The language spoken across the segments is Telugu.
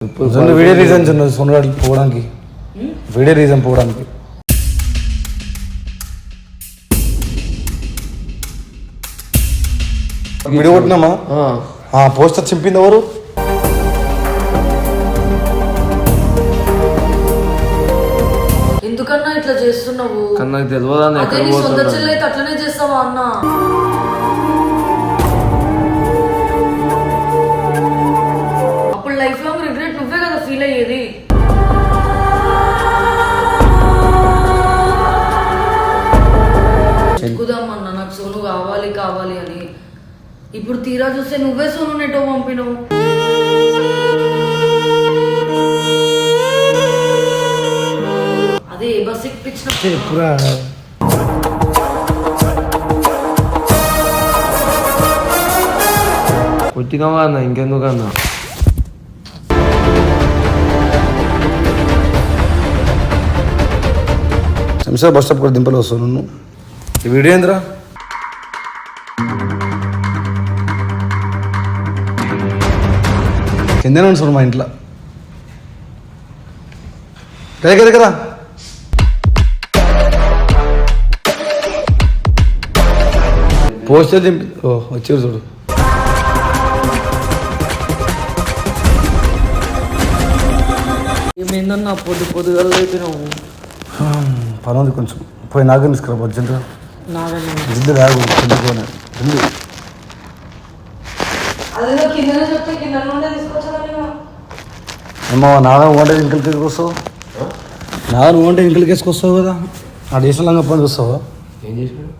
వీడియో రీజన్స్ ఉన్నది సోనగాడికి పోవడానికి, వీడియో రీజన్ పోవడానికి. వీడియో కొట్టినామా? పోస్టర్ చింపింది ఎవరు? ఎందుకన్నా ఇట్లా చేస్తున్నావు? నాకు తెలియదు. అదే నీ సొంత చెల్లి అయితే అట్లనే చేస్తావా అన్న? అప్పుడు లైఫ్ లాంగ్ రిగ్రెట్ నువ్వే కదా ఫీల్ అయ్యేది. చెక్కుదామన్నా నాకు సోను కావాలి కావాలి అని. ఇప్పుడు తీరా చూస్తే నువ్వే సోను నెట్టో పంపినవు. అదే ఏ బస్ ఎక్కించిన చెప్పురా. కొట్టినావా అన్న? ఇంకెందుకన్నా? శంషాబాద్ బస్ స్టాప్ కూడా దింపలు వస్తాను నువ్వు. ఈ వీడియో ఏందిరా? కిందనే ఉంది మా ఇంట్లో. కదా కదా పోస్టర్ దింపి వచ్చారు చూడు. ఏమైందన్నా పొద్దుగా అయిపోయినావు? పని ఉంది కొంచెం, పోయి నాగని తీసుకురా అర్జెంట్గా. జిద్దు రాగు కిందకోనే ఏమో నాన్న వంట ఇంకలకి వేసుకొస్తావు, నాన్న వంట ఇంకలకి వేసుకొస్తావు కదా. ఆ దేశంలో పని చూస్తావా? ఏం చేసినాడు?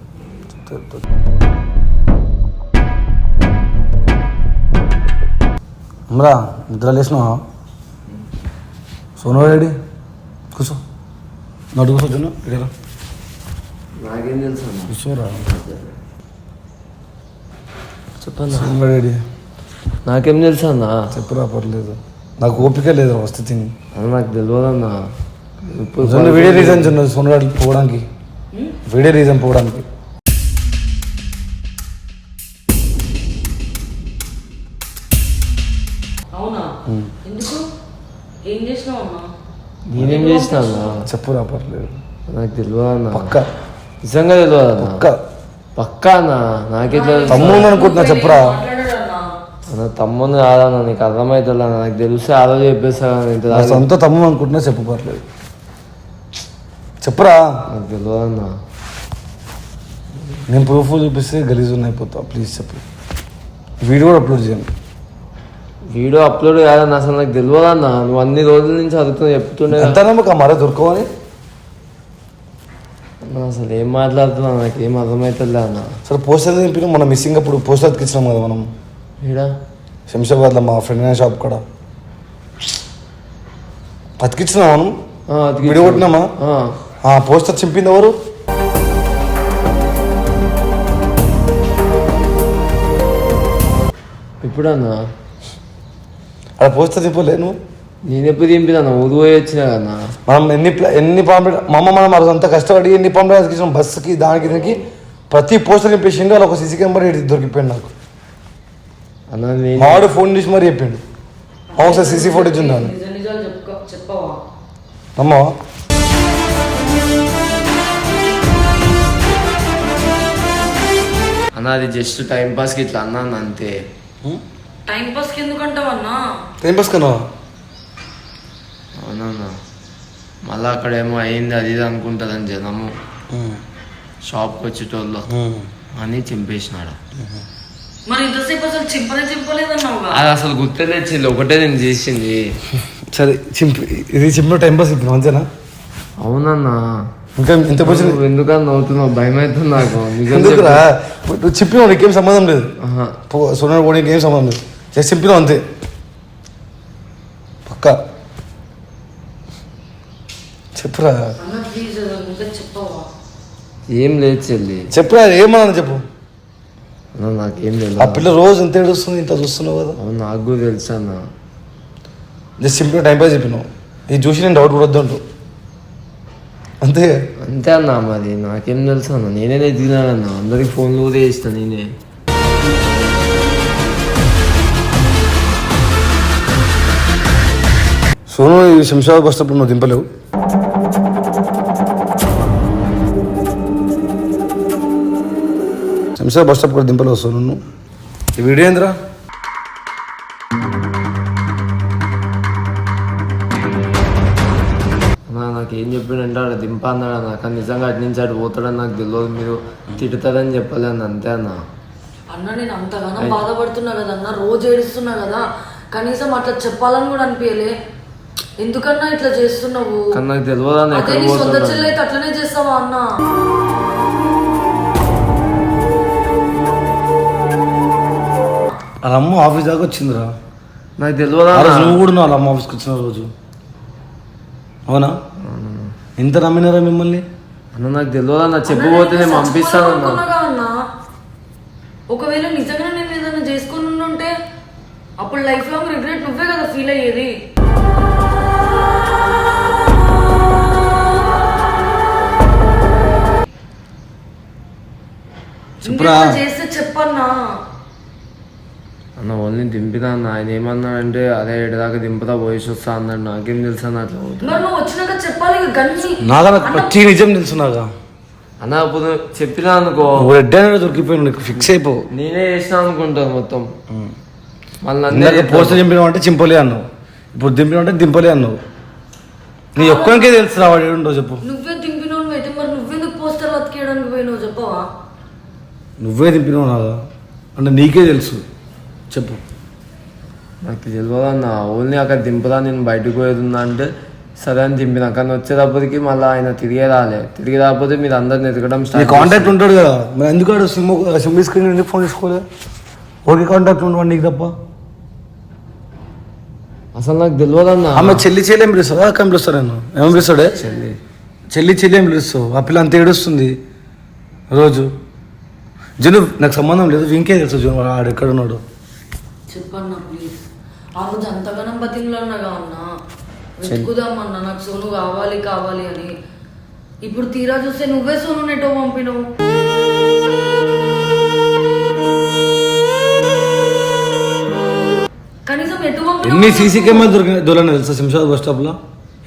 అమ్మరా నిద్ర లేసినావా? సోను రెడీ కూర్చో, నడు కూర్చో జున్ను ఇడరా. నాకేం తెలుసు అన్న? కూర్చోరా. చెప్పన్నా. సోను రెడీ నాకేం తెలుసు అన్న? చెప్పురా, పర్లేదు. నాకు ఓపిక లేదు వస్తుంది. అన్న నాకు తెలియదన్నా. వీడియో రీజన్స్ ఉన్నది సోనగాడికి పోవడానికి, వీడియో రీజన్ పోవడానికి. అవునా? ఎందుకు? ఏం చేసినావు అన్నా? నేనేం చేసిన అన్న? చెప్పురా, పర్లేదు. నాకు తెలియదన్నా. పక్క నిజంగా తెలియదన్నా. పక్క పక్కా అన్న. నాకెట్లా తమ్ముడు అనుకుంటున్నా. చెప్పురా. అన్న తమ్ముని కాదన్న, నీకు అర్థమవుతుందా? నాకు తెలిస్తే ఆ రోజు చెప్పేస్తా. సొంత తమ్ముడు అనుకుంటున్నా. చెప్పు, పర్లేదు. చెప్పురా. నాకు తెలియదన్నా. నేను ప్రూఫ్ చూపిస్తే గలీజ్ అయిపోతా. ప్లీజ్ చెప్పు. వీడియో కూడా అప్లోడ్ చేయండి. వీడియో అప్లోడ్ కాదన్న, అసలు నాకు తెలియదన్న. నువ్వు అన్ని రోజుల నుంచి అడుగుతున్నా, చెప్తుండే. ఎంత నమ్మకం మరే దొరకవని? అసలు ఏం మాట్లాడుతున్నా నాకు ఏం అర్థమవుతుందా అన్న. సరే పోస్టర్ దింపిన మనం మిస్సింగ్ అప్పుడు పోస్టర్ అతికించినాం కదా మనం ఈడ శంషాబాద్లో మా ఫ్రెండ్ షాప్ కూడా అతికించినాం మనం. వీడియో కొట్టినామా? పోస్టర్ చింపింది ఎవరు? ఇప్పుడన్నా అక్కడ పోస్టర్ దింపలే నువ్వు? నేను ఎప్పుడు దింపినా ఊరు పోయి వచ్చినా కన్నా. మనం ఎన్ని పాంప్లెట్ మా అమ్మ మనం అంతా కష్టపడి ఎన్ని పాంప్లెట్ అతికించినాం బస్సుకి దానికి దీనికి. ప్రతి పోస్టర్ నింపేసిండు. అలా ఒక సీసీ కెమెరా దొరికిపోయాడు నాకు. అన్న మావాడు ఫోన్ తీసి మరి చెప్పిండు. ఒకసారి సీసీ ఫోటేజ్ ఉందా అని. చెప్పవా? నమ్మవా? అన్న అది జస్ట్ టైం పాస్కి ఇట్లా అన్నాను అంతే. టైం పాస్ కి ఎందుకంటావు అన్నా? టైం పాస్ కన్నా? అవునన్నా. మళ్ళీ అక్కడేమో అయింది అది ఇది అనుకుంటుందని జనము షాప్కి వచ్చేటోళ్ళు అని చింపేసినాడు. మరి ఇంతసేపు అసలు చింపలేదన్నావు. అది అసలు గుర్తే తెచ్చింది, ఒకటే నేను చేసింది. సరే ఇది చింపిన టైం పాస్ ఇప్పుడు మంచిగా. అవునన్నా. ఇంకా ఎంత నువ్వు ఎందుకని నవ్వుతున్నావు? భయం అవుతుంది నాకు. ఎందుకురా? నువ్వు చెప్పినావు, నీకేం సంబంధం లేదు. సోనాడు కూడా నీకేం సంబంధం లేదు. జస్ట్ చెప్పినావు అంతే. పక్క చెప్పురా. ఏం లేదు చెల్లి. చెప్పురా, ఏమన్నా చెప్పు. నాకేం లేదు. ఆ పిల్ల రోజు ఎంత ఏడుస్తుంది, ఇంత చూస్తున్నావు కదా. అవును, నాకు కూడా తెలుసు అన్న. జస్ట్ సింపుల్ టైం పాస్ చెప్పినావు. ఇది చూసి నేను డౌట్ పడొద్దు అంటూ అంతే అంతే అన్న. మరి నాకేం తెలుసు అన్న? నేనే ఎదిగినానన్న. అందరికి ఫోన్లు కూడా చేస్తాను నేనే. సోను ఈ శంషాబాద్ బస్ స్టాప్ నువ్వు దింపలేవు. శంషాబాద్ బస్ స్టాప్ కూడా దింపలేవు సోను నువ్వు. ఈ వీడియో ఏందిరా? నాకు ఏం చెప్పిండంటే ఆడ దింప అన్నాడు అన్న, కానీ నిజంగా అటు నుంచి అటు పోతాడని నాకు తెలియదు. మీరు తిడతారని చెప్పలేను అంతే అన్న. అన్న నేను అంతగానో బాధపడుతున్నా కదా అన్న, రోజు ఏడుస్తున్నా కదా, కనీసం అట్లా చెప్పాలని కూడా అనిపించలే. ఎందుకన్నా ఇట్లా చేస్తున్నావు? కానీ నాకు తెలియదు అన్న, అదే నీ సొంత చెల్లి అయితే అట్లనే చేస్తావా అన్న? వాళ్ళ అమ్మ ఆఫీస్ దాకా వచ్చిందిరా. నాకు తెలియదు ఆ రోజు నువ్వు కూడా వాళ్ళ అమ్మ ఆఫీస్కి వచ్చిన రోజు. అవునా? ఎంత నమ్మినారా మిమ్మల్ని? అన్న నాకు తెలియదు అన్న, చెప్పబోతే నేను పంపిస్తాను అన్న. ఒకవేళ నిజంగా నేను ఏదైనా చేసుకుని ఉంటే అప్పుడు లైఫ్ లాంగ్ రిగ్రెట్ నువ్వే కదా ఫీల్ అయ్యేది. చేస్తే చెప్పన్నా అన్న. ఓన్లీ దింపినా అన్న. ఆయన ఏమన్నాడంటే అదే ఎడదాకా దింపుతా పోయేసి వస్తా అన్నాడు. నాకేం తెలుసు అన్న అట్లా. మరి నువ్వు వచ్చినాక చెప్పాలి గన్ని. నాగా ప్రతి నిజం తెలుసు నాగా అన్న. ఇప్పుడు చెప్పినా అనుకో దొరికిపోయి నీకు ఫిక్స్ అయిపో. నేనే చేసినా అనుకుంటాను మొత్తం. మళ్ళీ పోస్ట్ దింపిన అంటే చింపలే అన్నావు, ఇప్పుడు దింపిన అంటే దింపలే అన్నావు. నీ ఒక్కరికే తెలుసు రావాడు ఏడుండో చెప్పు. నువ్వే దింపినోడు అయితే మరి నువ్వెందుకు పోస్టర్ బతికేయడానికి పోయినావు చెప్పవా? నువ్వే దింపినావు నాగా అంటే నీకే తెలుసు చెప్పు. నాకు తెలియదు అన్న. ఓన్లీ అక్కడ దింపుదా నేను బయటకు పోయేదిందా అంటే సరే అని దింపిన. కానీ వచ్చేటప్పటికి మళ్ళీ ఆయన తిరిగే రాకపోతే మీరు అందరిని ఎతకడం స్టార్ట్. కాంటాక్ట్ ఉంటాడు కదా, మరి ఎందుకు సిమ్ స్క్రీన్ ఎందుకు ఫోన్ తీసుకోలేదు? ఓకే కాంటాక్ట్ ఉండవండి నీకు తప్ప. అసలు నాకు తెలియదు అన్న. ఆమె చెల్లి చెల్లి ఏం పిలుస్తావు? అక్క ఏం పిలుస్తాడు? నేను ఏం పిలుస్తాడే? చెల్లి ఏం పిలుస్తావు? ఆ పిల్ల అంత ఏడుస్తుంది రోజు. జను నాకు సంబంధం లేదు, ఇంకే తెలుసు జను ఆడు ఎక్కడ ఉన్నాడు చెప్పన్నా ప్లీజ్. ఆ రోజు అంతగానం బతిమలాగా అన్నా, వెతుకుదామన్నా నాకు సోను కావాలి అని. ఇప్పుడు తీరా చూస్తే నువ్వే సోను నెట్టో పంపినవు. కనీసం ఎటు పంపినవు? ఎన్ని సీసీ కెమెరా దొరకని తెలుసా శంషాబాద్ బస్ స్టాప్లో?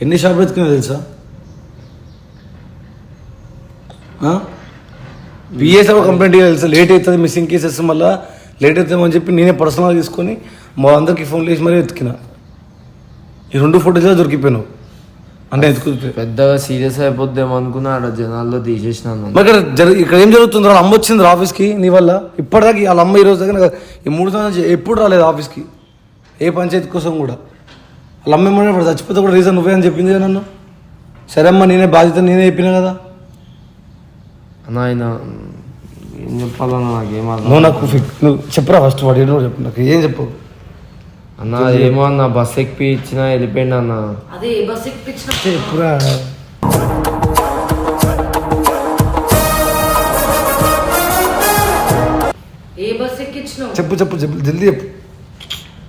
ఎన్ని షాపులు ఎత్తుకున్నా తెలుసా? పిఎస్ కంప్లైంట్ తెలుసా? లేట్ అవుతుంది మిస్సింగ్ కేసెస్, మళ్ళీ లేట్ అవుతుందని చెప్పి నేనే పర్సనల్గా తీసుకొని మా అందరికి ఫోన్లు చేసి మరీ ఎత్తుకినా. ఈ 2 ఫోటోస్ దొరికిపోయినావు అంటే ఎత్తుకుతే పెద్దగా సీరియస్ అయిపోద్దేమో అనుకున్నా ఆడ జనాల్లో తీసేసినాను. మరి ఇక్కడ ఏం జరుగుతుంది? వాళ్ళ అమ్మ వచ్చింది ఆఫీస్కి నీ వల్ల. ఇప్పటిదాకా వాళ్ళ అమ్మ ఈ రోజు దగ్గర ఈ 3 సంవత్సరాలు ఎప్పుడు రాలేదు ఆఫీస్కి, ఏ పంచాయతీ కోసం కూడా. వాళ్ళ అమ్మ ఏమన్నా ఇప్పుడు చచ్చిపోతే కూడా రీజన్ నువ్వే అని చెప్పింది కదా నన్ను. సరే అమ్మ నేనే బాధ్యత నేనే చెప్పినా కదా అన్న. ఆయన ఏం చెప్పాలన్నా నాకేమన్నా. నువ్వు నాకు నువ్వు చెప్పురా ఫస్ట్ వాడు ఏదో చెప్పు, నాకు ఏం చెప్పు అన్న. ఏమో అన్న, బస్ ఎక్కి ఇచ్చినా వెళ్ళిపోయింది అన్న. అదే ఏ బస్ ఎక్కించిన చెప్పురా. ఏ బస్ ఎక్కించినావు? చెప్పు జల్దీ చెప్పు.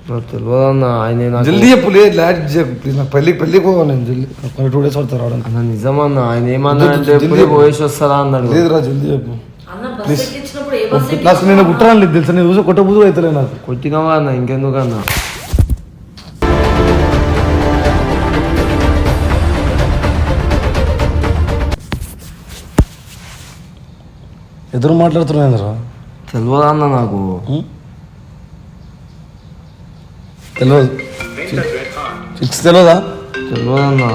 నాకు తెలియదు అన్న. ఆయన జల్దీ చెప్పు. లేదు లాట్ చెప్పు ప్లీజ్. నాకు పెళ్ళికి పోవాలి నేను. జల్దీ 2 days పడతారు రావడానికి. అన్న నిజమన్న. ఆయన ఏమన్నాడంటే ఎప్పుడే పోయేసి వస్తారా అన్నాడు. లేదురా జల్దీ చెప్పు అన్న. బస్ ఎక్కించినప్పుడు ఏ బస్ ప్లస్ నేను కుట్టరాను లేదు తెలుసా, నేను చూసి కొట్టబుద్ధి అవుతలే నాకు. కొట్టినవా అన్న? ఇంకెందుకన్నా? ఎదురు మాట్లాడుతున్నారా? తెలియదా అన్న నాకు. తెలియదు. ఫిక్స్ తెలియదా? తెలియదన్నా.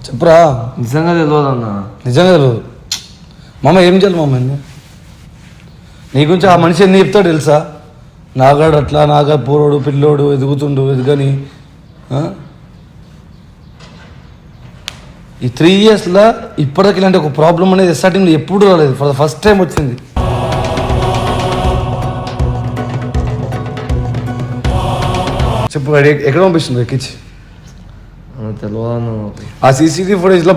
చెప్పురా. నిజంగా తెలియదన్నా. నిజంగా తెలియదు. మామ ఏం చేయాలి మామ? నీ గురించి ఆ మనిషి ఎన్ని చెప్తాడు తెలుసా? నాగాడు అట్లా, నాగా పూరోడు పిల్లోడు ఎదుగుతుండు ఎదుగని. ఈ 3 yearsలో ఇప్పటికి ఇలాంటి ఒక ప్రాబ్లం అనేది స్టార్టింగ్లో ఎప్పుడు రాలేదు, ఫర్ ద ఫస్ట్ టైం వచ్చింది. చెప్పు ఎక్కడ పంపిస్తుంది ఎక్కించి? తెలియదన్నా. ఆ సీసీటీవీ ఫుటేజ్లో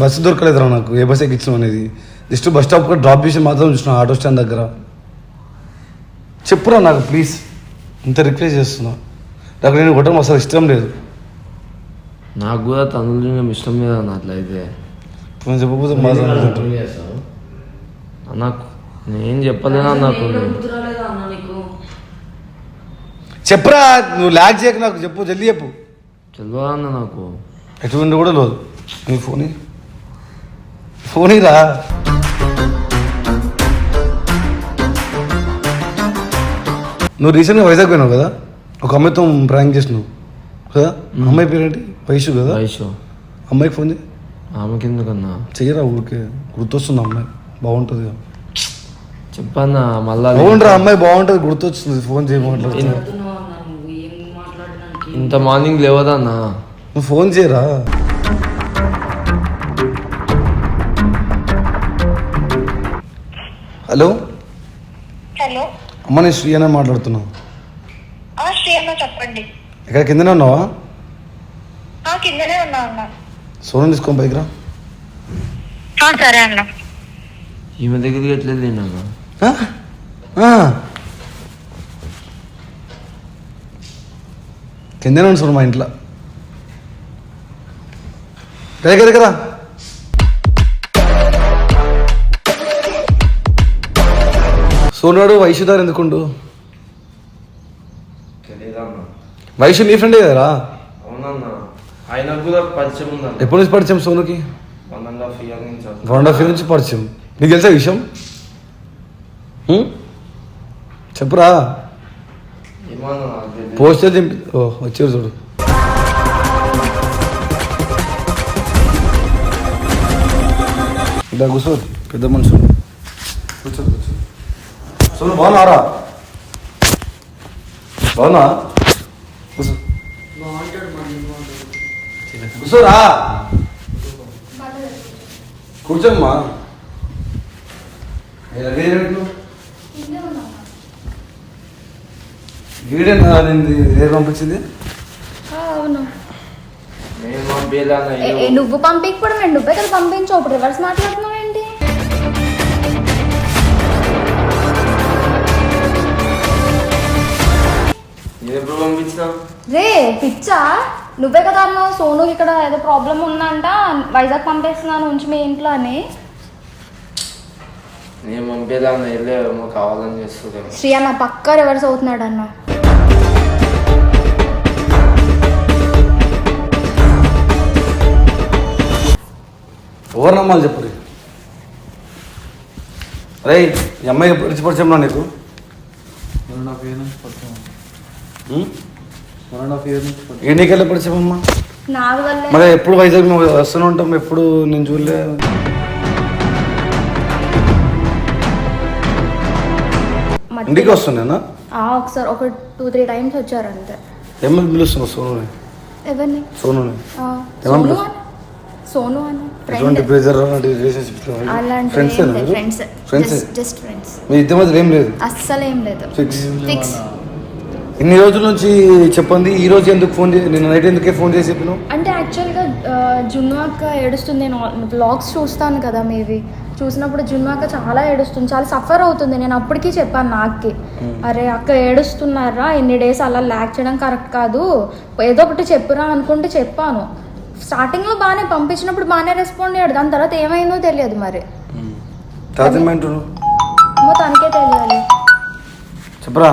బస్సు దొరకలేదురా నాకు, ఏ బస్సు ఎక్కించడం అనేది. జస్ట్ బస్ స్టాప్ కూడా డ్రాప్ చేసి మాత్రం చూసిన ఆటో స్టాండ్ దగ్గర. చెప్పురా నాకు ప్లీజ్, ఇంత రిక్వెస్ట్ చేస్తున్నా. నాకు నేను కొట్టడం అసలు ఇష్టం లేదు. నాకు కూడా తనులు ఇష్టం లేదు అన్న. అట్లయితే చెప్పకపోతే నాకు నేను చెప్పలేనా నాకు. చెప్పురా, నువ్వు ల్యాక్ చేయక నాకు చెప్పు, జల్దీ చెప్పు. తెలియదా అన్న నాకు? ఎటువంటి కూడా లేదు. నీ ఫోన్ రా. నువ్వు రీసెంట్గా వైజాగ్ పోయినావు కదా, ఒక అమ్మాయితో ప్రాంక్ చేసినావు కదా, అమ్మాయి పేరేంటి? వైషు కదా. వైషు. అమ్మాయికి ఫోన్ చేయి. ఆమెకి ఎందుకన్నా? చెయ్యరా, ఊరికే గుర్తొస్తుంది అమ్మాయి, బాగుంటుంది కదా. చెప్పన్నా మళ్ళా. అవునరా, అమ్మాయి బాగుంటుంది, గుర్తొస్తుంది, ఫోన్ చేయమంటారు. మాట్లాడుతున్నావు అన్న, నువ్వు ఏం మాట్లాడినానికి ఇంత మార్నింగ్ లేవదా అన్న? నువ్వు ఫోన్ చేయరా. హలో హలో, అమ్మ, నేను శ్రీ అనే మాట్లాడుతున్నావు. శ్రీ అన్న చెప్పండి. ఇక్కడ కిందనే ఉన్నావా? కిందనే ఉన్నా అన్న. సోనం తీసుకొని బైక్ రా. సరే అన్న. ఈమె దగ్గరికి ఎట్లా వెళ్ళినా? కిందనే ఉంది సోనం, మా ఇంట్లో. కదా సోనాడు వైషుదారు ఎందుకుండు? వైషు నీ ఫ్రెండే కదరా? అవునన్నా, ఆయన కూడా పరిచయం ఉందన్న. ఎప్పటి నుంచి పరిచయం సోనుకి? 1.5 years నుంచి. 1.5 years నుంచి పరిచయం. నీకు తెలుసా విషయం? చెప్పురా. ఏమన్నా పోస్టర్ దింపి వచ్చారు చూడు. ఇలా కూర్చో, పెద్ద మనుషులు కూర్చో. సోను బాగున్నారా? బాగున్నా? కూర్చో. బాగుంటాడు మరి. కూర్చోరా. కూర్చోమ్మా. వీడేనా నేను పంపించింది? అవును. నేను పంపించాలన్న. నువ్వు పంపించప్పుడు నేను నువ్వే కదా పంపించు. ఇప్పుడు రివర్స్ మాట్లాడుతున్నావు ఏంటి? నేను ఎప్పుడు పంపించిన? రే పిచ్చా, నువ్వే కదా అన్నావు సోను ఇక్కడ ఏదో ప్రాబ్లం ఉందంట, వైజాగ్ పంపిస్తున్నాను ఉంచి మీ ఇంట్లో అని. నేను పంపించాలన్న, వెళ్ళేమో కావాలని చేస్తుండే. శ్రీ అన్న పక్కా రివర్స్ అవుతున్నాడు అన్న. ఎవరు నమ్మాలి చెప్పు. అరే, ఈ అమ్మాయి పరిచయం నీకు? 1.5 years నుంచి పరిచయం. 1.5 years నుంచి పరిచయం. ఎన్నికల్లో పరిచయం అమ్మా? నాకు వల్లే. మరి ఎప్పుడు వైజాగ్ మేము వస్తూనే ఉంటాం, ఎప్పుడు నేను చూడలే. ఇంటికి వస్తున్నానా? ఒకసారి ఒక 2-3 times వచ్చారు అంతే. ఏమని పిలుస్తున్నావు సోనుని? ఎవరిని? సోనుని సోను అని. సోను అని ఎటువంటి ప్రెజర్ అలాంటి relationship friends friends just friends. మీ ఇద్దరి మధ్య ఏం లేదు? అస్సలు ఏం లేదు. ఫిక్స్. ఇన్ని రోజుల నుంచి చెప్పండి, ఈ రోజు ఎందుకు ఫోన్ చేసి, నిన్న నైట్ ఎందుకే ఫోన్ చేసి చెప్పినావు? అంటే యాక్చువల్గా జున్ను అక్క ఏడుస్తుంది. నేను వ్లాగ్స్ చూస్తాను కదా, మేబీ చూసినప్పుడు జున్ను అక్క చాలా ఏడుస్తుంది, చాలా సఫర్ అవుతుంది. నేను అప్పటికీ చెప్పాను నాకి, అరే అక్క ఏడుస్తున్నారా, ఎన్ని డేస్ అలా ల్యాక్ చేయడం కరెక్ట్ కాదు, ఏదో ఒకటి చెప్పురా అనుకుంటే చెప్పాను. స్టార్టింగ్లో బాగానే పంపించినప్పుడు బాగానే రెస్పాండ్ అయ్యాడు, దాని తర్వాత ఏమైందో తెలియదు. మరి తనకే తెలియాలి. చెప్పరా.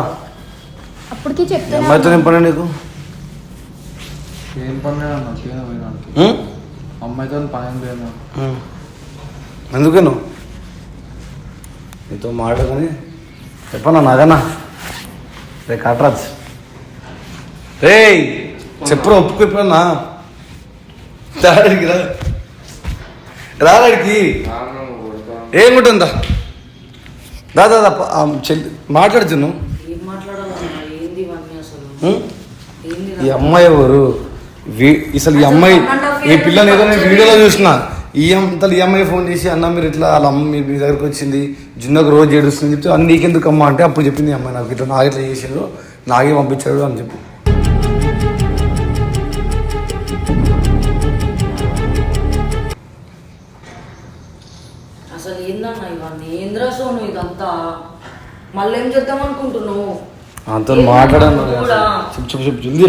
అప్పటికి చెప్తాను. అమ్మాయితో ఏం పని నీకు? ఏం పని లేదు అన్న, ఉట్టిగానే పోయినానికి. అమ్మాయితో పని ఏం లేదు. ఎందుకు నువ్వు నీతో మాట్లాడని చెప్పనా? నాగన్నా రే కాట్రాజ్, రే చెప్పురా, ఒప్పుకో. ఎప్పుడన్నా దాడికి రాడికి ఏముంటుందా? దాదా మాట్లాడుచు. ఏం మాట్లాడాలన్నా? ఏంది ఇవన్నీ అసలు? ఈ అమ్మాయి ఎవరు? అసలు ఈ అమ్మాయి, ఈ పిల్లని ఏదో నేను వీడియోలో చూసిన. ఈ అమ్మాయి ఫోన్ చేసి, అన్న మీరు ఇట్లా వాళ్ళ అమ్మ మీ దగ్గరకు వచ్చింది, జున్నకు రోజు ఏడుస్తుంది చెప్తే, అన్న నీకెందుకు అమ్మ అంటే, అప్పుడు చెప్పింది అమ్మాయి నాకు ఇట్లా నాకు ఇట్లా చేసాడు, నాగే పంపించాడు అని చెప్పి. అసలు ఏందన్నా ఇవన్నీ? ఏంద్రా సోను ఇదంతా? మళ్ళీ ఏం చేద్దాం అనుకుంటున్నావు? అంత మాట్లాడాను.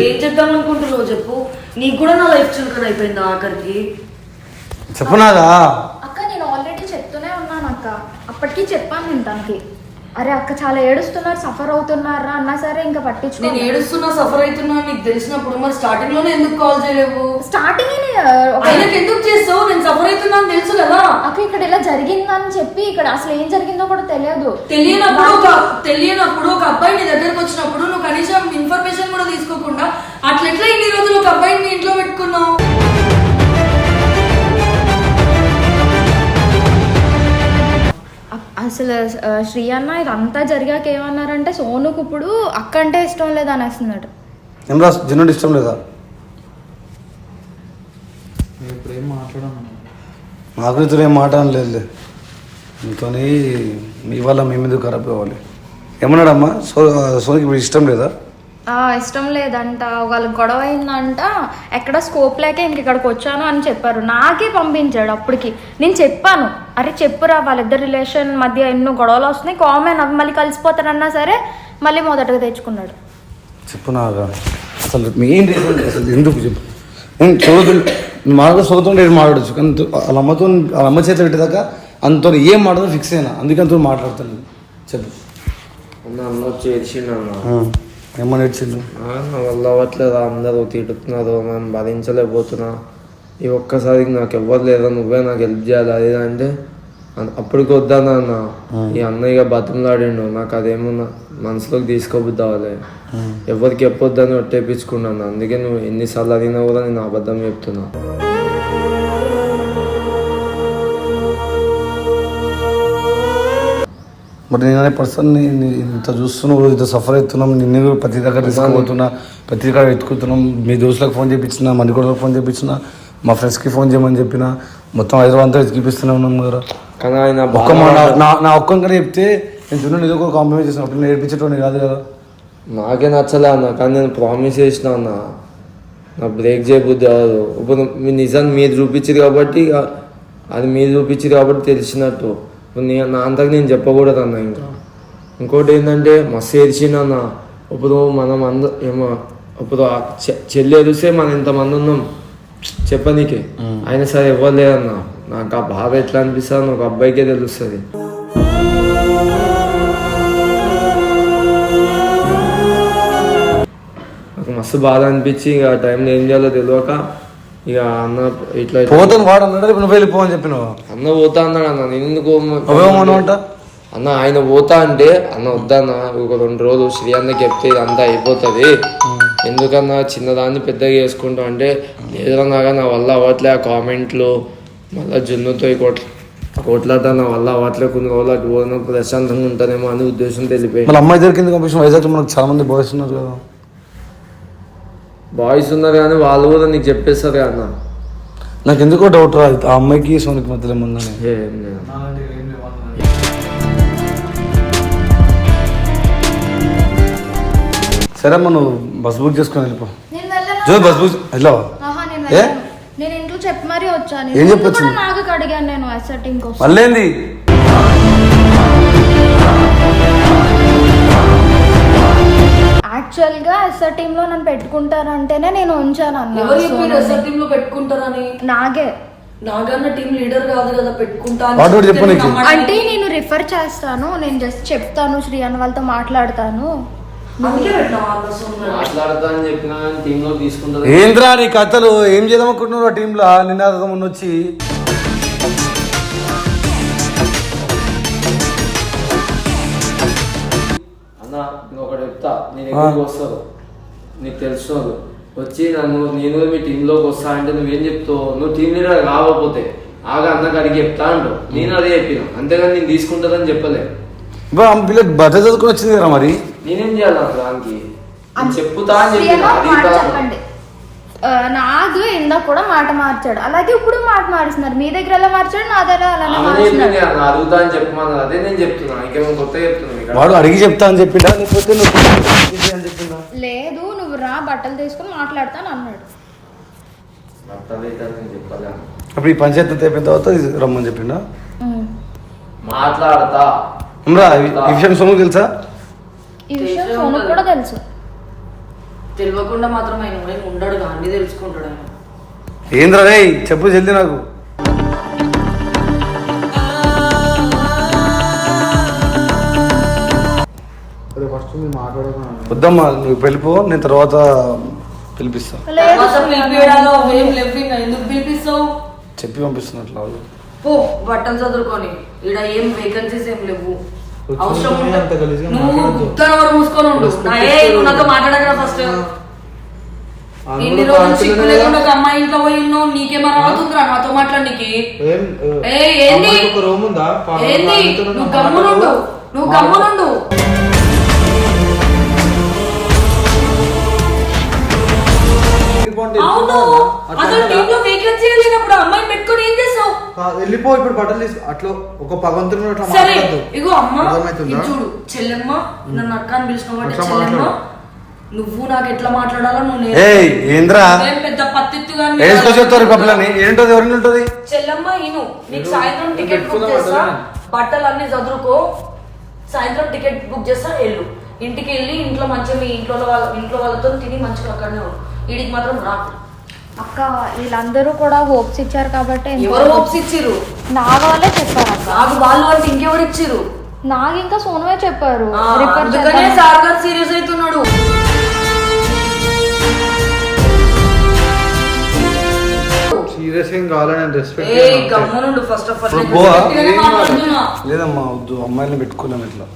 ఏం చేద్దాం అనుకుంటున్నావు చెప్పు. నీకు కూడా నా లైఫ్ చులకన అయిపోయింది ఆఖరికి. చెప్పనాదా? అక్క నేను ఆల్రెడీ చెప్తూనే ఉన్నాను అక్క, అప్పటికి చెప్పాను నేను తనకి. అరే అక్క చాలా ఏడుస్తున్నారు, సఫర్ అవుతున్నారా అన్నా సరే ఇంకా పట్టించుకో. నేను ఏడుస్తున్నా, సఫర్ అవుతున్నా నీకు తెలిసినప్పుడు మరి స్టార్టింగ్ లోనే ఎందుకు కాల్ చేయలేవు? స్టార్టింగ్ ఆయనకి ఎందుకు చేస్తావు? నేను సఫర్ అవుతున్నా అని తెలుసు కదా అక్క. ఇక్కడ ఇలా జరిగిందని చెప్పి ఇక్కడ అసలు ఏం జరిగిందో కూడా తెలియదు. తెలియనప్పుడు ఒక అబ్బాయి నీ దగ్గరకు వచ్చినప్పుడు నువ్వు కనీసం ఇన్ఫర్మేషన్ కూడా తీసుకోకుండా అట్లెట్లా ఇన్ని రోజులు ఒక అబ్బాయిని నీ ఇంట్లో పెట్టుకున్నావు? అసలు శ్రీ అన్న ఇదంతా జరిగాక ఏమన్నారంటే సోనుకు ఇప్పుడు అక్క అంటే ఇష్టం లేదా అనేస్తున్నాడు. ఏమరా జనుడు ఇష్టం లేదా? నేను ఇప్పుడు ఏం మాట్లాడను. నాకు ఇతరు ఏం మాట అనలేదు. మీతో మీ వల్ల మీ మీద ఖరాబ్ కావాలి. ఏమన్నాడమ్మా? సోనికి ఇప్పుడు ఇష్టం లేదా? ఇష్టం లేదంట, వాళ్ళకి గొడవ అయిందంట, ఎక్కడ స్కోప్ లేక ఇంక ఇక్కడికి వచ్చాను అని చెప్పారు. నాకే పంపించాడు. అప్పటికి నేను చెప్పాను, అరే చెప్పురా వాళ్ళిద్దరు రిలేషన్ మధ్య ఎన్నో గొడవలు వస్తున్నాయి, కామన్, అవి మళ్ళీ కలిసిపోతారన్నా సరే మళ్ళీ మొదటగా తెచ్చుకున్నాడు. చెప్పు నాగా అసలు మెయిన్ రీజన్ అసలు ఎందుకు చెప్పు. నేను చదువుతుంటే ఏం మాట్లాడచ్చు, కానీ వాళ్ళ అమ్మ చేతిలో పెట్టేదాకా అంత ఏం మాట్లాడదో ఫిక్స్ అయినా, అందుకే అంత మాట్లాడుతాను. చెప్పు. అన్న వచ్చి ఏడ్చిండు అన్న. ఏమని ఏడ్చిండు? నా వల్ల అవ్వట్లేదు, అందరూ తిడుతున్నారు, నేను భరించలేకపోతున్నా, ఈ ఒక్కసారి నాకు ఎవ్వరు లేదా, నువ్వే నాకు హెల్ప్ చేయాలి అది అంటే అప్పటికి వద్దాను అన్న. ఈ అన్నయ్య బతుకులాడిండు, నాకు అదేమన్నా మనసులోకి తీసుకోబుద్ది అవ్వాలి, ఎవరికి చెప్పొద్దని ఒట్టేపించుకున్నాను. అందుకే నువ్వు ఎన్నిసార్లు అడిగినా కూడా నేను అబద్ధం చెప్తున్నా. మరి నేను అనే పర్సన్ ఇంత చూస్తున్నావు, ఇంత సఫర్ అవుతున్నాం, నిన్ను ప్రతి దగ్గర తీసుకుపోతున్నా, ప్రతి దగ్గర వెతుకుతున్నాం. మీ దోస్తులకు ఫోన్ చేయించిన, మందికోడలకు ఫోన్ చేయించిన, మా ఫ్రెండ్స్కి ఫోన్ చేయమని చెప్పిన, మొత్తం హైదరాబాద్ అంతా వెతికిపిస్తూనే ఉన్నాం కదా. కానీ ఆయన ఒక్క నా ఒక్కగా చెప్తే నేను జున్ను ఏదో ఒక కాంప్రమైజ్ చేసిన, అప్పుడు నేను ఏడిపించేటోని కాదు కదా. నాకే నచ్చలే అన్న, కానీ నేను ప్రామిస్ చేసిన అన్న, నా బ్రేక్ చేయబుద్ది అవ్వదు. ఇప్పుడు మీ నిజాన్ని మీరు చూపించారు కాబట్టి, అది మీరు చూపించారు కాబట్టి తెలిసినట్టు. నా అంతకు నేను చెప్పకూడదు అన్న. ఇంకోటి ఏంటంటే మస్తు ఏడ్చిండు అన్న. ఇప్పుడు మనం ఏమో ఇప్పుడు చెల్లి ఎదిస్తే మనం ఇంతమంది ఉన్నాం చెప్పనీకే, అయినా సరే ఎవరు లేదన్న. నాకు ఆ బాధ ఎట్లా అనిపిస్తుంది ఒక అబ్బాయికే తెలుస్తుంది. నాకు మస్తు బాధ అనిపించి ఇక ఆ టైంలో ఏం చేయాలో తెలియక ఇక అన్న ఇట్లా పోతాను వాడు అన్నాడు, నువ్వు వెళ్ళిపో అని చెప్పిన. అన్న పోతా అన్నాడు అన్న. నేను ఎందుకు అంట అన్న, ఆయన పోతా అంటే అన్న వద్దన్న, ఒక 2 రోజులు శ్రీ అన్నకి చెప్తే ఇదంతా అయిపోతుంది, ఎందుకన్నా చిన్నదాన్ని పెద్దగా చేసుకుంటా అంటే, లేదన్నాగా నా వల్ల అవ్వట్లే, ఆ కామెంట్లు మళ్ళీ జున్నుతో కొట్లాట నా వల్ల అవ్వట్లే, కొన్ని రోజులు అటు పోయినా ప్రశాంతంగా ఉంటానేమో అని ఉద్దేశంతో వెళ్ళిపోయి. మళ్ళీ అమ్మాయి దొరికింది పంపించిన. వైజాగ్ మనకు చాలా మంది బాయ్స్ ఉన్నారు కదా. బాయ్స్ ఉన్నారు కానీ వాళ్ళు కూడా నీకు చెప్పేస్తారు అన్న. నాకు ఎందుకో డౌట్ రా, ఆ అమ్మాయికి సోనికి మధ్యలో ఏముందని. ఏం లేదు. సరే అమ్మ, నువ్వు బస్ బుక్ చేసుకొని వెళ్ళిపో. నేను వెళ్ళను. జో బస్ బుక్ వెళ్ళావా? నేను ఇంట్లో చెప్పి మరీ వచ్చాను. ఏం చెప్పొచ్చు? నాకు అడిగాను నేను అసెట్టింగ్ కోసం. మళ్ళీ ఏంది? యాక్చువల్ గా ఎస్ఆర్ టీమ్ లో నన్ను పెట్టుకుంటారంటేనే నేను ఉంచాను అన్న. ఎవరు చెప్పారు ఎస్ఆర్ టీమ్ లో పెట్టుకుంటారని? నాగే. నాగన్న టీం లీడర్ కాదు కదా పెట్టుకుంటా అంటే నేను రిఫర్ చేస్తాను, నేను జస్ట్ చెప్తాను, శ్రీ అన్న వాళ్ళతో మాట్లాడతాను. ఏంద్రా నీ కథలు? ఏం చేద్దాం అనుకుంటున్నారు ఆ టీంలో? నిన్న మొన్న వచ్చి అన్న నేను ఒకటి చెప్తా, నేను ఎక్కడికి వస్తాను నీకు తెలుసు, వచ్చి నేను మీ టీంలోకి వస్తా అంటే నువ్వేం చెప్తావు? నువ్వు టీం లీడర్ కాకపోతే ఆగా అన్నకు అడిగి చెప్తా అంటావు. నేను అదే చెప్పిన, అంతేగాని నేను తీసుకుంటుందని చెప్పలేదు. పిల్లలు బట్ట చదువుకుని వచ్చింది కదా, మరి నేనేం చేయాలి దానికి? చెప్పుతా అని చెప్పండి. నాకు ఇందాక కూడా మాట మార్చాడు, అలాగే ఇప్పుడు మాట మారుస్తున్నారు. మీ దగ్గర ఎలా మార్చాడు, నా దగ్గర అలానే మార్చున్నాడు. అడుగుతా అని చెప్పమన్నారు, అదే నేను చెప్తున్నా. ఇంకేమో కొత్త చెప్తున్నా. వాడు అడిగి చెప్తా అని చెప్పిండా లేకపోతే చెప్పిందా? లేదు, నువ్వు రా బట్టలు తీసుకుని మాట్లాడతాను అన్నాడు. అప్పుడు ఈ పంచాయతీ అయిపోయిన తర్వాత రమ్మని చెప్పిండా? మాట్లాడతా. ఈ విషయం సోముకు తెలుసా? ఈ విషయం సోముకు కూడా తెలుసు. తెలియకుండా మాత్రం ఆయన ఉండడు, అన్ని తెలుసుకుంటాడు ఆయన. ఏంద్రా రే, చెప్పు జల్దీ నాకు. ఫస్ట్ మీరు మాట్లాడుకున్నాను. వద్దమ్మా నువ్వు వెళ్ళిపో, నేను తర్వాత పిలిపిస్తా. తర్వాత పిలిపియడాలో ఏం లేవు ఇంకా, ఎందుకు పిలిపిస్తావు? చెప్పి పంపిస్తున్నట్లు పో బట్టలు చదువుకొని, ఇక్కడ ఏం వేకెన్సీస్ ఏం లేవు. అవసరం కూర్చొని అంత గలీజ్గా నువ్వు మాట్లాడొద్దు. గుత్తనవరు మూసుకొని ఉండు. నువ్వు నాతో మాట్లాడగల ఫస్ట్. ఇన్ని రోజులు సిగ్గు లేకుండా ఒక అమ్మాయి ఇంట్లో పోయి ఉన్నావు, నీకేమన్నా అవుతుందిరా నాతో మాట్లాడడానికి? ఏంది ఒక రూమ్ ఉందా? ఏంది? నువ్వు గమ్మునుండు, నువ్వు గమ్మునుండు. అవును, అసలు టీంలో వేకెన్సీ లేనప్పుడు అమ్మాయిని పెట్టుకొని ఏం చేస్తావు? వెళ్ళిపో ఇప్పుడు బట్టలు తీసుకో. అట్లా ఒక భగవంతుని అట్లా సరే మాట్లాడద్దు. ఇగో అమ్మ, అర్థమవుతుందా? ఇది చూడు చెల్లెమ్మ, నన్ను అక్క అని పిలిచిన అట్లా చెల్లెమ్మ, మాట్లాడు. నువ్వు నాకు ఎట్లా మాట్లాడాలో నువ్వు ఏయ్ ఏంద్రా నేర్పి. పెద్ద పత్తిగా వేసుకో చెప్తారు పప్పులని ఏంటది, ఎవరిని ఉంటుంది? చెల్లెమ్మ ఇను, నీకు సాయంత్రం టికెట్ బుక్ పెట్టుకుందాం చేస్తా, అట్లనే. బట్టలు అన్ని చదువుకో, సాయంత్రం టికెట్ బుక్ చేస్తా, వెళ్ళు. ఇంటికి వెళ్ళి ఇంట్లో మంచిగా మీ ఇంట్లో వాళ్ళతో తిని మంచిగా అక్కడనే ఉండు. వీడికి మాత్రం రాకు. అక్క వీళ్ళందరూ కూడా హోప్స్ ఇచ్చారు కాబట్టి ఎవరు హోప్స్ ఇచ్చిరు? నా వాళ్ళే చెప్పారు అక్క. నాకు వాళ్ళు అంటే ఇంకెవరు ఇచ్చిరు? నాకు ఇంకా సోనువే చెప్పారు. అందుకనే సార్ గారు సీరియస్ అవుతున్నాడు. సీరియస్ ఏం కావాలని నేను రెస్పెక్ట్ ఏ గమ్మునుండు ఫస్ట్ ఆఫ్ ఆల్. ఇప్పుడు పోవా? లేదమ్మా వద్దు, అమ్మాయిని పెట్టుకోలేము ఇట్లా.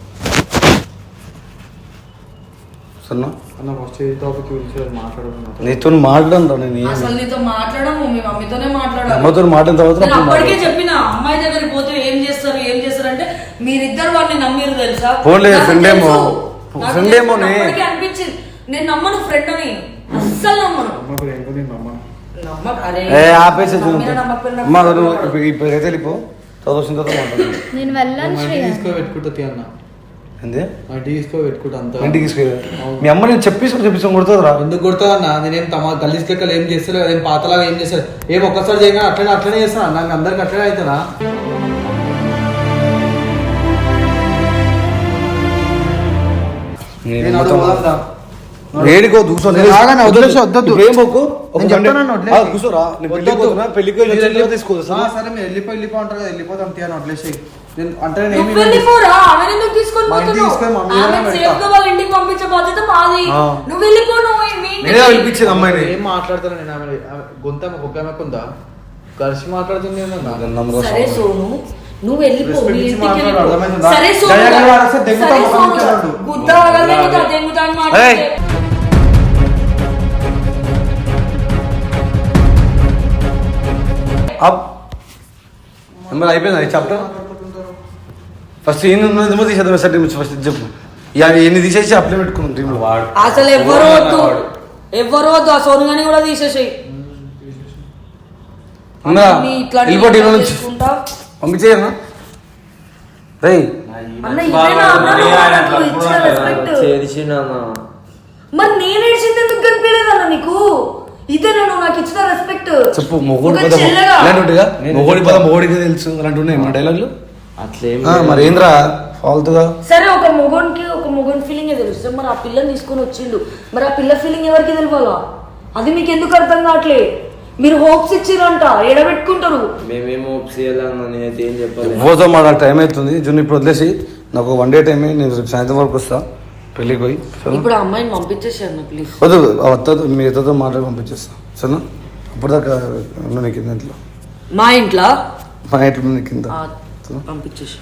సరేనా? అన్న ఫస్ట్ ఏ టాపిక్ గురించి మాట్లాడుకున్నా. నీతో మాట్లాడను నేను ఏమి. అసలు నీతో మాట్లాడము, మీ మమ్మీతోనే మాట్లాడాలి. అమ్మతో మాట్లాడిన తర్వాత నేను అప్పుడు అప్పటికే మాట్లాడు. చెప్పిన అమ్మాయి దగ్గరికి పోతే ఏం చేస్తారు అంటే మీరిద్దరు వాడిని నమ్మిరు తెలుసా? పోన్లే, నాకు friend ఏమో. తెలుసు. నాకు friend తెలుసు, ఏమోనే. అప్పటికే అనిపించింది. నేను నమ్మను ఫ్రెండ్ అని, అస్సలు నమ్మను. అమ్మకు ఏంటో నేను నమ్మను. అరే ఆపేసి నమ్మినా నమ్మకపోయినా అమ్మా నువ్వు ఇప్పుడు అయితే వెళ్ళిపో, తర్వాత వచ్చిన తర్వాత మాట్లాడు. నేను వెళ్ళను మా శ్రీ ఇంటికి తీసుకో పెట్టుకుంటుంది అన్న. ఏంది మా ఇంటికి తీసుకో పెట్టుకుంటా అంత. ఇంటికి తీసుకెళ్ళి మీ అమ్మ నేను చెప్పిస్తాను కొడుతుందిరా. ఎందుకు కొడతావు అన్న? నేనేం గలీజ్ లెక్కలు ఏం చేస్తలేదు, ఏం పాతలాగా ఏం చేస్తారు, ఏం ఒక్కసారి చేయగా అట్లనే చేస్తాను. నాకు అందరికి అట్లనే అవుతుందా? నేను అటు పోదా? ఏడికో కూర్చో. ఆగన్నా, వదిలేసి వద్దొద్దు. నేను చెప్తానన్నా, వదిలేసి. కూర్చోరా, నేను పెళ్ళికి వద్దొద్దు. పోతున్నా, పెళ్ళికి వెళ్ళి వచ్చిన తర్వాత తీసుకో. సరే మీరు వెళ్ళిపో అంటారు కదా, వెళ్ళిపోతాం తీయని వదిలేసి. నేను అంటే నేను నువ్వు ఏమి వెళ్ళిపోరా, ఆమెను ఎందుకు తీసుకొని మా ఇంటికి పోతున్నావు? తీసుకొని మమ్మీ ఆమెను దగ్గర సేఫ్గా వాళ్ళ ఇంటికి పంపించే బాధ్యత మాది. ఆ. నువ్వు వెళ్ళిపో, నువ్వు మీ ఇంటికి. నేనే పిలిపించింది అమ్మాయిని. ఏం మాట్లాడతాను నేను? ఆమె గొంత ఒక ఆమెకు ఉందా? కలిసి మాట్లాడుతుంది ఏందన్నా? సరే సోను, నువ్వు వెళ్ళిపో, Respect మీ ఇచ్చి ఇంటికి మాట్లాడు, వెళ్ళిపో. అర్థమైందా? సరే సోను, జయగారు వాడేస్తే దెంగుతా, సరే ముఖం సోను, ఇచ్చాడు. గుద్ద వదలలేదా, దెంగుతా అని మాట్లాడితే. అయిపోయింది చాప్టర్. ఫస్ట్ ఏమో తీసేద్దాం సార్ టీమ్ ఫస్ట్ చెప్పు. ఎన్ని తీసేసి అప్లై పెట్టుకున్నాం టీంలో. అసలు ఎవ్వరు వద్దు, ఎవ్వరు వద్దు. ఆ సోను గాని కూడా తీసేసాయి. వెళ్ళిపో టీం నుంచి పంపించేయన్నా. రే అన్న ఇదేనా అన్న నాకు ఇచ్చిన రెస్పెక్ట్? చేసిన మరి నేను ఏడ్చింది ఎందుకు కనిపించలేదన్న నీకు? ఇదే నేను నాకు ఇచ్చిన రెస్పెక్ట్. చెప్పు మొగోడి ఒక పద చెల్లెగా. ఇలాంటిగా మొగోడి పద మొగోడికి తెలుసు అలాంటి ఉన్నాయి మన డైలాగులు. అట్లేం మరి ఏంద్రా ఫాల్తుగా. సరే ఒక మొగోని ఫీలింగ్ తెలుసు. మరి ఆ పిల్లని తీసుకొని వచ్చిండు, మరి ఆ పిల్ల ఫీలింగ్ ఎవరికి తెలియాలా? అది మీకు ఎందుకు అర్థం కావట్లే? మీరు హోప్స్ ఇచ్చిరంట, ఎడబెట్టుకుంటారు. మేమేమో చేయాలన్నా, నేనైతే ఏం చెప్పాలి. పోతాం మా నాకు టైం అవుతుంది. జున్ను ఇప్పుడు వదిలేసి నాకు 1 డే టైం, నేను రేపు సాయంత్రం వరకు వస్తా పెళ్ళికి పోయి. సరే ఇప్పుడు ఆ అమ్మాయిని పంపించేసాను ప్లీజ్. వద్దు వద్దు, మీ ఇద్దరితో మాట్లాడి పంపించేస్తా సరేనా. అప్పుడు దాకా ఉన్న నీ కింద ఇంట్లో, మా ఇంట్లో మా ఇంట్లో నీ కింద పంపించేసి